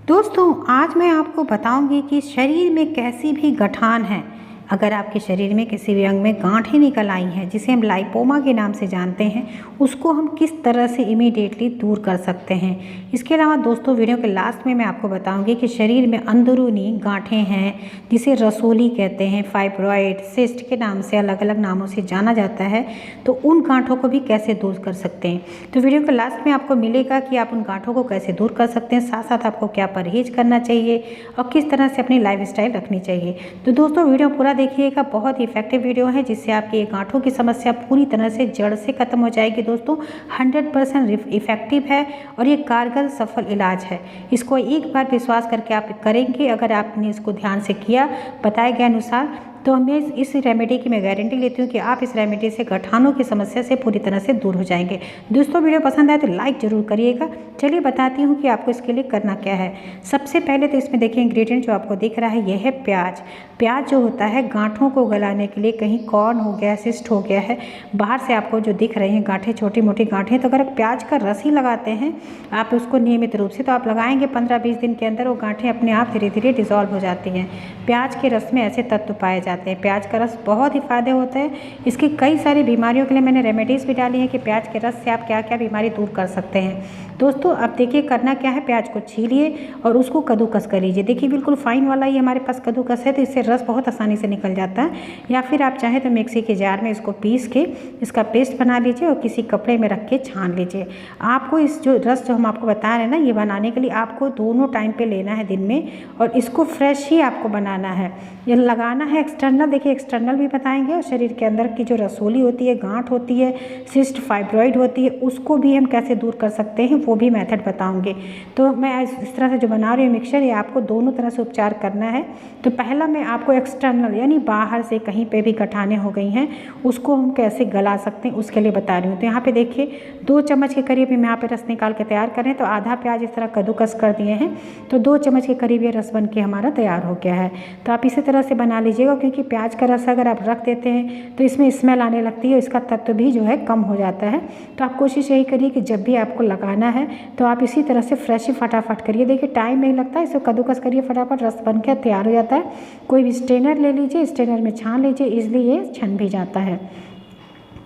दोस्तों आज मैं आपको बताऊंगी कि शरीर में कैसी भी गठान है, अगर आपके शरीर में किसी भी अंग में गांठें निकल आई हैं जिसे हम लाइपोमा के नाम से जानते हैं, उसको हम किस तरह से इमीडिएटली दूर कर सकते हैं। इसके अलावा दोस्तों वीडियो के लास्ट में मैं आपको बताऊंगी कि शरीर में अंदरूनी गांठें हैं जिसे रसोली कहते हैं, फाइब्रॉइड, सिस्ट के नाम से अलग अलग नामों से जाना जाता है, तो उन गांठों को भी कैसे दूर कर सकते हैं। तो वीडियो के लास्ट में आपको मिलेगा कि आप उन गांठों को कैसे दूर कर सकते हैं, साथ साथ आपको क्या परहेज करना चाहिए और किस तरह से अपनी लाइफस्टाइल रखनी चाहिए। तो दोस्तों वीडियो पूरा देखिएगा, बहुत ही इफेक्टिव वीडियो है जिससे आपकी ये गांठों की समस्या पूरी तरह से जड़ से खत्म हो जाएगी। दोस्तों 100% इफेक्टिव है और ये कारगर सफल इलाज है। इसको एक बार विश्वास करके आप करेंगे, अगर आपने इसको ध्यान से किया बताए गए अनुसार, तो मैं इस रेमेडी की मैं गारंटी लेती हूँ कि आप इस रेमेडी से गठानों की समस्या से पूरी तरह से दूर हो जाएंगे। दोस्तों वीडियो पसंद आए तो लाइक जरूर करिएगा। चलिए बताती हूँ कि आपको इसके लिए करना क्या है। सबसे पहले तो इसमें देखिए इंग्रेडिएंट जो आपको दिख रहा है यह है प्याज। प्याज जो होता है गांठों को गलाने के लिए, कहीं कॉर्न हो गया, सिस्ट हो गया है, बाहर से आपको जो दिख रहे हैं गांठें, छोटी मोटी गांठें, तो अगर प्याज का रस ही लगाते हैं आप उसको नियमित रूप से, तो आप लगाएंगे 15-20 दिन के अंदर वो गांठें अपने आप धीरे धीरे डिजॉल्व हो जाती हैं। प्याज के रस में ऐसे तत्व पाए जाते हैं। प्याज का रस बहुत ही फायदे होते हैं। इसकी कई सारी बीमारियों के लिए मैंने रेमेडीज़ भी डाली हैं कि प्याज के रस से आप क्या क्या बीमारी दूर कर सकते हैं। दोस्तों अब देखिए करना क्या है, प्याज को छीलिए और उसको कद्दूकस कर लीजिए। देखिए बिल्कुल फाइन वाला ही हमारे पास कद्दूकस है, तो इससे रस बहुत आसानी से निकल जाता है। या फिर आप चाहें तो मिक्सी के जार में इसको पीस के इसका पेस्ट बना लीजिए और किसी कपड़े में रख के छान लीजिए। आपको इस जो रस जो हम आपको बता रहे हैं ना, ये बनाने के लिए आपको दोनों टाइम पे लेना है दिन में, और इसको फ्रेश ही आपको बनाना है। ये लगाना है एक्सटर्नल, देखिए एक्सटर्नल भी बताएंगे, और शरीर के अंदर की जो रसोली होती है, गांठ होती है, सिस्ट, फाइब्रॉइड होती है, उसको भी हम कैसे दूर कर सकते हैं वो भी मेथड बताऊंगे। तो मैं इस तरह से जो बना रही हूँ मिक्सचर, ये आपको दोनों तरह से उपचार करना है। तो पहला मैं आपको एक्सटर्नल यानी बाहर से कहीं पे भी गठाने हो गई हैं उसको हम कैसे गला सकते हैं उसके लिए बता रही हूँ। तो यहाँ पे देखिए 2 चम्मच के करीब मैं यहाँ पे रस निकाल के तैयार करें, तो आधा प्याज इस तरह कद्दूकस कर दिए हैं, तो 2 चम्मच के करीब ये रस बन के हमारा तैयार हो गया है। तो आप इसी तरह से बना लीजिएगा, क्योंकि प्याज का रस अगर आप रख देते हैं तो इसमें स्मेल आने लगती है, इसका तत्व भी जो है कम हो जाता है। तो आप कोशिश यही करिए कि जब भी आपको लगाना है तो आप इसी तरह से फ्रेश ही फटाफट करिए। देखिए टाइम नहीं लगता, इसे कद्दूकस करिए फटाफट, रस बन के तैयार हो जाता है। कोई भी स्ट्रेनर ले लीजिए, स्ट्रेनर में छान लीजिए, इजली ये छन भी जाता है।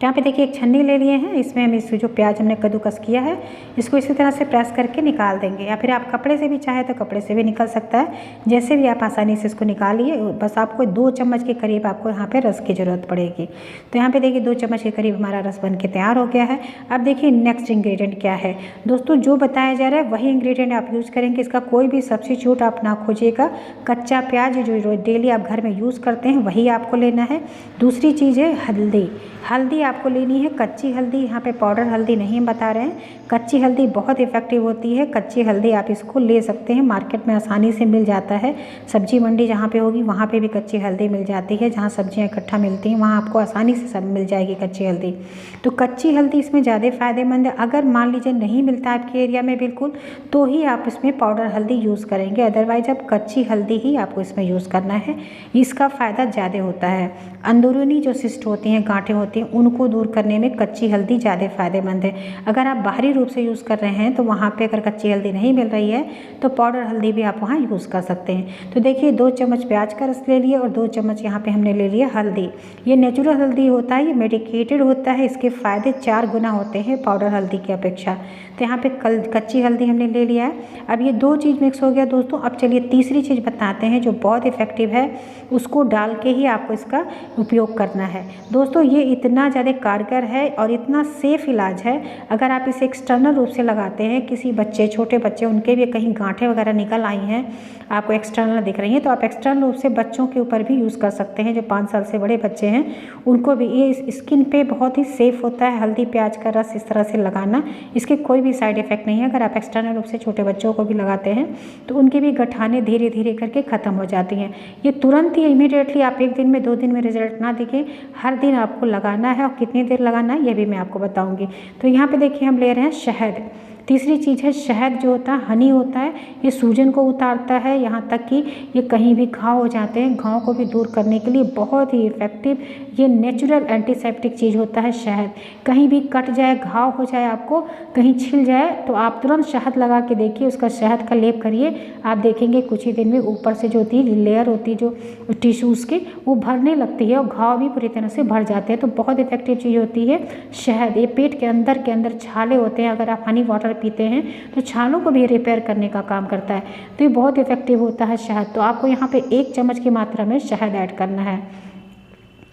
यहाँ पे देखिए एक छन्नी ले लिए हैं, इसमें हम इस जो प्याज हमने कद्दूकस किया है इसको इसी तरह से प्रेस करके निकाल देंगे, या फिर आप कपड़े से भी चाहे तो कपड़े से भी निकल सकता है, जैसे भी आप आसानी से इसको निकालिए। बस आपको 2 चम्मच के करीब आपको यहाँ पे रस की ज़रूरत पड़ेगी। तो यहाँ पे देखिए 2 चम्मच के करीब हमारा रस बन के तैयार हो गया है। अब देखिए नेक्स्ट इंग्रेडिएंट क्या है। दोस्तों जो बताया जा रहा है वही इंग्रेडिएंट आप यूज़ करेंगे, इसका कोई भी सब्स्टिट्यूट आप ना खोजिएगा। कच्चा प्याज जो डेली आप घर में यूज़ करते हैं वही आपको लेना है। दूसरी चीज़ है हल्दी। हल्दी आपको लेनी है कच्ची हल्दी, यहाँ पे पाउडर हल्दी नहीं बता रहे हैं। कच्ची हल्दी बहुत इफेक्टिव होती है। कच्ची हल्दी आप इसको ले सकते हैं, मार्केट में आसानी से मिल जाता है। सब्जी मंडी जहाँ पे होगी वहाँ पे भी कच्ची हल्दी मिल जाती है, जहाँ सब्जियाँ इकट्ठा मिलती हैं वहाँ आपको आसानी से सब मिल जाएगी कच्ची हल्दी। तो कच्ची हल्दी इसमें ज़्यादा फ़ायदेमंद है। अगर मान लीजिए नहीं मिलता आपके एरिया में बिल्कुल, तो ही आप इसमें पाउडर हल्दी यूज़ करेंगे, अदरवाइज अब कच्ची हल्दी ही आपको इसमें यूज़ करना है। इसका फ़ायदा ज़्यादा होता है। अंदरूनी जो सिस्ट होती हैं, गांठें होती हैं, उनको दूर करने में कच्ची हल्दी ज़्यादा फ़ायदेमंद है। अगर आप बाहरी रूप से यूज़ कर रहे हैं तो वहाँ पे अगर कच्ची हल्दी नहीं मिल रही है तो पाउडर हल्दी भी आप वहाँ यूज़ कर सकते हैं। तो देखिए 2 चम्मच प्याज का रस ले लिए और 2 चम्मच यहाँ पे हमने ले लिया हल्दी। ये नेचुरल हल्दी होता है, ये मेडिकेटेड होता है, इसके फ़ायदे 4 गुना होते हैं पाउडर हल्दी की अपेक्षा। तो यहाँ पे कच्ची हल्दी हमने ले लिया है। अब ये 2 चीज़ मिक्स हो गया दोस्तों। अब चलिए तीसरी चीज़ बताते हैं जो बहुत इफ़ेक्टिव है, उसको डाल के ही आपको इसका उपयोग करना है। दोस्तों ये इतना ज़्यादा कारगर है और इतना सेफ इलाज है। अगर आप इसे एक्सटर्नल रूप से लगाते हैं, किसी बच्चे, छोटे बच्चे, उनके भी कहीं गांठें वगैरह निकल आई हैं, आपको एक्सटर्नल दिख रही हैं, तो आप एक्सटर्नल रूप से बच्चों के ऊपर भी यूज़ कर सकते हैं। जो 5 साल से बड़े बच्चे हैं उनको भी ये स्किन पे बहुत ही सेफ होता है। हल्दी प्याज का रस इस तरह से लगाना, इसके कोई भी साइड इफ़ेक्ट नहीं है। अगर आप एक्सटर्नल रूप से छोटे बच्चों को भी लगाते हैं तो उनकी भी गठाने धीरे धीरे करके ख़त्म हो जाती हैं। ये तुरंत ही इमीडिएटली, आप 1 दिन में 2 दिन में रिजल्ट ना दिखे, हर दिन आपको लगाना है, और कितनी देर लगाना है ये भी मैं आपको बताऊंगी। तो यहाँ पे देखिए हम ले रहे हैं शहद। तीसरी चीज़ है शहद जो होता है, हनी होता है, ये सूजन को उतारता है, यहाँ तक कि ये कहीं भी घाव हो जाते हैं, घाव को भी दूर करने के लिए बहुत ही इफ़ेक्टिव ये नेचुरल एंटीसेप्टिक चीज़ होता है शहद। कहीं भी कट जाए, घाव हो जाए, आपको कहीं छिल जाए तो आप तुरंत शहद लगा के देखिए, उसका शहद का लेप करिए, आप देखेंगे कुछ ही दिन में ऊपर से जो होती है लेयर होती है जो टिश्यूज़ की, वो भरने लगती है और घाव भी पूरी तरह से भर जाते हैं। तो बहुत इफेक्टिव चीज़ होती है शहद। ये पेट के अंदर छाले होते हैं, अगर आप हनी वाटर पीते हैं तो छालों को भी रिपेयर करने का काम करता है। तो ये बहुत इफेक्टिव होता है शहद। तो आपको यहाँ पे 1 चम्मच की मात्रा में शहद ऐड करना है।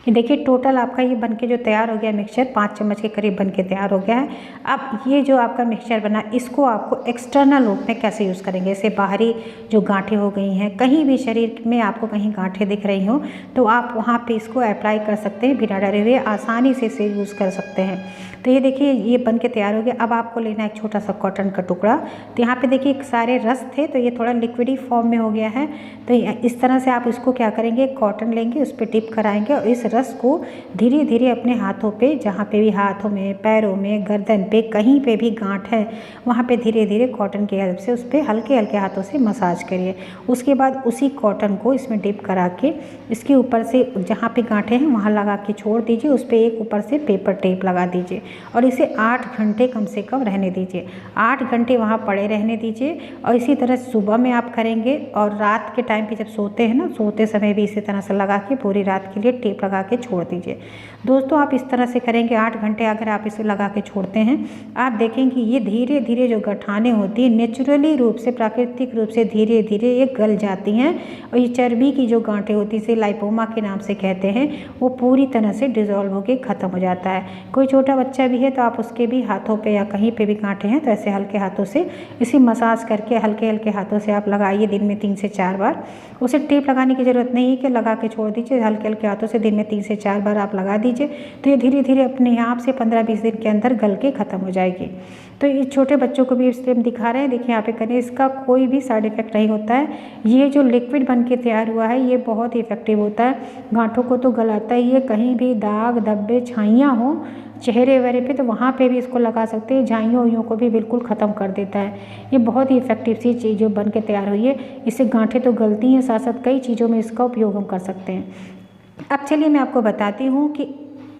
ये देखिए टोटल आपका ये बनके जो तैयार हो गया मिक्सचर 5 चम्मच के करीब बनके तैयार हो गया है। अब ये जो आपका मिक्सचर बना, इसको आपको एक्सटर्नल रूप में कैसे यूज़ करेंगे। जैसे बाहरी जो गांठें हो गई हैं, कहीं भी शरीर में आपको कहीं गांठें दिख रही हो तो आप वहाँ पे इसको अप्लाई कर सकते हैं, बिना डरे हुए आसानी से इसे यूज़ कर सकते हैं। तो ये देखिए ये बन के तैयार हो गया। अब आपको लेना है एक छोटा सा कॉटन का टुकड़ा। तो यहाँ पे देखिए सारे रस थे तो ये थोड़ा लिक्विडी फॉर्म में हो गया है। तो इस तरह से आप इसको क्या करेंगे, कॉटन लेंगे, उस पर टिप कराएंगे और इस रस को धीरे धीरे अपने हाथों पे, जहाँ पे भी हाथों में, पैरों में, गर्दन पे, कहीं पे भी गांठ है वहाँ पे धीरे धीरे कॉटन की हेल्प से उस पर हल्के हल्के हाथों से मसाज करिए। उसके बाद उसी कॉटन को इसमें डिप करा के इसके ऊपर से जहाँ पे गांठें हैं वहाँ लगा के छोड़ दीजिए। उस पर एक ऊपर से पेपर टेप लगा दीजिए और इसे 8 घंटे कम से कम रहने दीजिए। 8 घंटे वहाँ पड़े रहने दीजिए। और इसी तरह सुबह में आप करेंगे और रात के टाइम पे जब सोते हैं ना, सोते समय भी इसी तरह से लगा के पूरी रात के लिए टेप लगा के छोड़ दीजिए। दोस्तों आप इस तरह से करेंगे 8 घंटे अगर आप इसे लगा के छोड़ते हैं, आप देखेंगे ये धीरे धीरे जो गठानें होती हैं नेचुरली रूप से, प्राकृतिक रूप से धीरे धीरे ये गल जाती हैं और ये चर्बी की जो गांठें होती है, इसे लाइपोमा के नाम से कहते हैं, वो पूरी तरह से डिज़ोल्व होकर ख़त्म हो जाता है। कोई छोटा बच्चा भी है तो आप उसके भी हाथों पे या कहीं पे भी गांठें हैं तो ऐसे हल्के हाथों से इसी मसाज करके हल्के हल्के हाथों से आप लगाइए दिन में 3 से 4 बार। उसे टेप लगाने की ज़रूरत नहीं है कि लगा के छोड़ दीजिए, हल्के हल्के हाथों से दिन में 3 से 4 बार आप लगा दीजिए। तो ये धीरे धीरे अपने आप से 15-20 दिन के अंदर गल के ख़त्म हो जाएगी। तो ये छोटे बच्चों को भी इसलिए हम दिखा रहे हैं, देखिए यहाँ पे करें, इसका कोई भी साइड इफ़ेक्ट नहीं होता है। ये जो लिक्विड बन के तैयार हुआ है ये बहुत ही इफेक्टिव होता है, गांठों को तो गलाता ही है। कहीं भी दाग धब्बे छाइयाँ हो चेहरे वगैरह पे तो वहाँ पे भी इसको लगा सकते हैं, झाइयों उइयों को भी बिल्कुल ख़त्म कर देता है। ये बहुत ही इफेक्टिव सी चीज़ जो बन के तैयार हुई है। इससे गांठें तो गलती हैं, साथ साथ कई चीज़ों में इसका उपयोग हम कर सकते हैं। अब चलिए मैं आपको बताती हूँ कि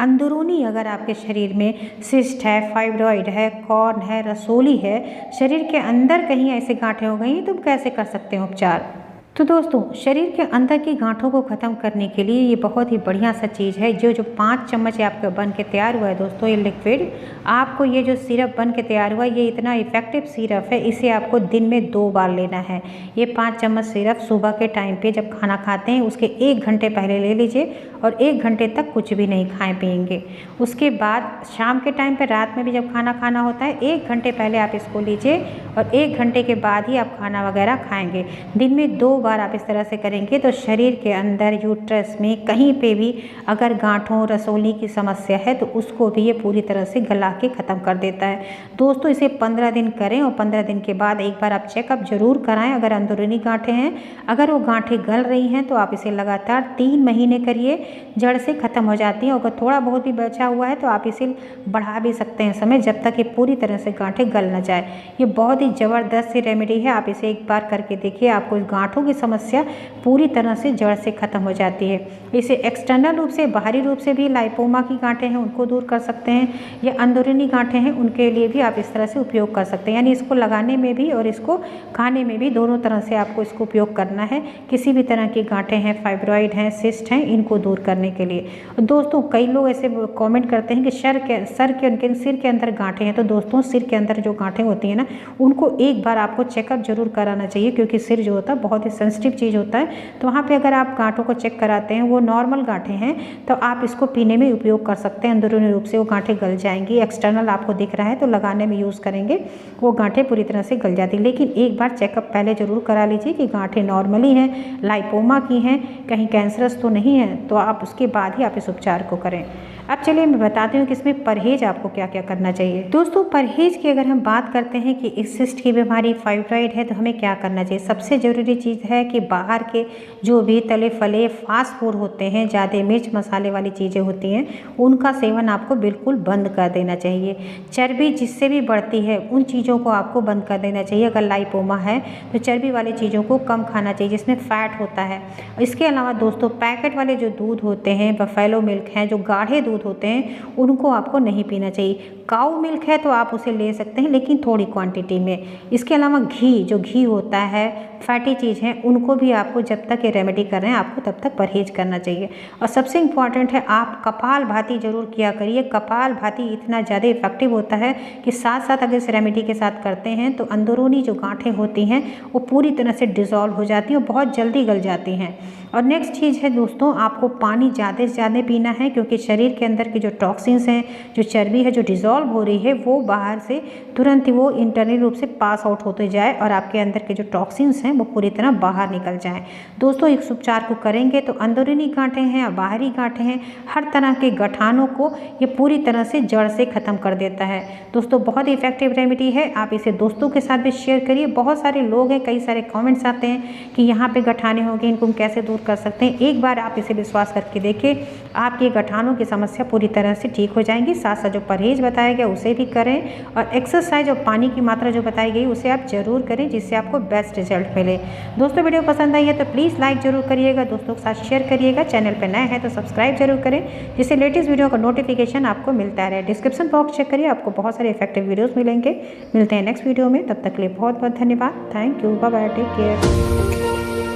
अंदरूनी अगर आपके शरीर में सिस्ट है, फाइब्रॉइड है, कॉर्न है, रसोली है, शरीर के अंदर कहीं ऐसे गांठें हो गई हैं तो कैसे कर सकते हैं उपचार। तो दोस्तों शरीर के अंदर की गांठों को ख़त्म करने के लिए ये बहुत ही बढ़िया सा चीज़ है। जो 5 चम्मच आपका बन के तैयार हुआ है दोस्तों, ये लिक्विड आपको, ये जो सिरप बन के तैयार हुआ है ये इतना इफेक्टिव सिरप है, इसे आपको दिन में 2 बार लेना है। ये 5 चम्मच सिरप सुबह के टाइम पे जब खाना खाते हैं उसके 1 घंटे पहले ले लीजिए और 1 घंटे तक कुछ भी नहीं खाएं पिएंगे। उसके बाद शाम के टाइम पर, रात में भी जब खाना खाना होता है 1 घंटे पहले आप इसको लीजिए और 1 घंटे के बाद ही आप खाना वगैरह खाएँगे। दिन में 2 बार आप इस तरह से करेंगे तो शरीर के अंदर यूट्रस में कहीं पे भी अगर गांठों रसोली की समस्या है तो उसको भी ये पूरी तरह से गला के ख़त्म कर देता है। दोस्तों इसे 15 दिन करें और 15 दिन के बाद एक बार आप चेकअप जरूर कराएं। अगर अंदरूनी गांठें हैं, अगर वो गांठें गल रही हैं तो आप इसे लगातार 3 महीने करिए, जड़ से ख़त्म हो जाती हैं। अगर थोड़ा बहुत भी बचा हुआ है तो आप इसे बढ़ा भी सकते हैं समय, जब तक ये पूरी तरह से गांठें गल न जाए। ये बहुत ही ज़बरदस्त सी रेमेडी है, आप इसे एक बार करके देखिए, आपको गांठों की समस्या पूरी तरह से जड़ से ख़त्म हो जाती है। इसे एक्सटर्नल रूप से, बाहरी रूप से भी लाइपोमा की गांठें हैं उनको दूर कर सकते हैं, या अंदरूनी गांठें हैं उनके लिए भी आप इस तरह से उपयोग कर सकते हैं। यानी इसको लगाने में भी और इसको खाने में भी, दोनों तरह से आपको इसको उपयोग करना है। किसी भी तरह की गांठें हैं, फाइब्रॉइड हैं, सिस्ट हैं, इनको दूर करने के लिए। दोस्तों कई लोग ऐसे कमेंट करते हैं कि सिर के अंदर गांठें हैं। तो दोस्तों सिर के अंदर जो गांठें होती हैं ना, उनको एक बार आपको चेकअप जरूर कराना चाहिए, क्योंकि सिर जो होता है बहुत ही सेंसिटिव चीज़ होता है। तो वहाँ पे अगर आप गांठों को चेक कराते हैं, वो नॉर्मल गांठें हैं तो आप इसको पीने में उपयोग कर सकते हैं। अंदरूनी रूप से वो गांठें गल जाएंगी। एक्सटर्नल आपको दिख रहा है तो लगाने में यूज़ करेंगे, वो गांठें पूरी तरह से गल जाती। लेकिन एक बार चेकअप पहले ज़रूर करा लीजिए कि गांठें नॉर्मली हैं, लाइपोमा की हैं, कहीं कैंसरस तो नहीं है, तो आप उसके बाद ही आप इस उपचार को करें। अब चलिए मैं बताती हूँ कि इसमें परहेज आपको क्या क्या करना चाहिए। दोस्तों परहेज की अगर हम बात करते हैं कि इस सिस्ट की बीमारी, फाइब्रॉइड है, तो हमें क्या करना चाहिए। सबसे ज़रूरी चीज़ है है कि बाहर के जो भी तले फले फास्ट फूड होते हैं, ज़्यादा मिर्च मसाले वाली चीज़ें होती हैं, उनका सेवन आपको बिल्कुल बंद कर देना चाहिए। चर्बी जिससे भी बढ़ती है उन चीज़ों को आपको बंद कर देना चाहिए। अगर लाइपोमा है तो चर्बी वाली चीज़ों को कम खाना चाहिए जिसमें फ़ैट होता है। इसके अलावा दोस्तों पैकेट वाले जो दूध होते हैं, बफेलो मिल्क हैं, जो गाढ़े दूध होते हैं, उनको आपको नहीं पीना चाहिए। काऊ मिल्क है तो आप उसे ले सकते हैं लेकिन थोड़ी क्वांटिटी में। इसके अलावा जो घी होता है, फैटी चीज़ हैं, उनको भी आपको जब तक ये रेमेडी कर रहे हैं आपको तब तक परहेज करना चाहिए। और सबसे इम्पॉर्टेंट है आप कपालभाति ज़रूर किया करिए। कपालभाति इतना ज़्यादा इफेक्टिव होता है कि साथ साथ अगर इस रेमेडी के साथ करते हैं तो अंदरूनी जो गांठें होती हैं वो पूरी तरह से डिज़ोल्व हो जाती हैं और बहुत जल्दी गल जाती हैं। और नेक्स्ट चीज़ है दोस्तों, आपको पानी ज़्यादा से ज़्यादा पीना है क्योंकि शरीर के अंदर के जो टॉक्सिन्स हैं, जो चर्बी है जो डिज़ोल्व हो रही है, वो बाहर से तुरंत ही वो इंटरनल रूप से पास आउट होते जाए और आपके अंदर के जो टॉक्सिन्स हैं वो पूरी तरह बाहर निकल जाएं। दोस्तों इस उपचार को करेंगे तो अंदरूनी गांठें हैं और बाहरी गांठें हैं, हर तरह के गठानों को ये पूरी तरह से जड़ से ख़त्म कर देता है। दोस्तों बहुत इफेक्टिव रेमेडी है, आप इसे दोस्तों के साथ भी शेयर करिए। बहुत सारे लोग हैं, कई सारे कमेंट्स आते हैं कि यहाँ पे गठाने हो गए, इनको हम कैसे दूर कर सकते हैं। एक बार आप इसे विश्वास करके देखिए, आपके गठानों की समस्या पूरी तरह से ठीक हो जाएंगी। साथ साथ जो परहेज बताया गया उसे भी करें और एक्सरसाइज और पानी की मात्रा जो बताई गई उसे आप जरूर करें जिससे आपको बेस्ट रिजल्ट मिले। दोस्तों वीडियो पसंद आई है तो प्लीज़ लाइक जरूर करिएगा, दोस्तों के साथ शेयर करिएगा। चैनल पर नए हैं तो सब्सक्राइब जरूर करें जिससे लेटेस्ट वीडियो का नोटिफिकेशन आपको मिलता रहे। डिस्क्रिप्शन बॉक्स चेक करिए, आपको बहुत सारे इफेक्टिव वीडियोज़ मिलेंगे। मिलते हैं नेक्स्ट वीडियो में, तब तक के लिए बहुत बहुत धन्यवाद। Thank you, bye bye, take care.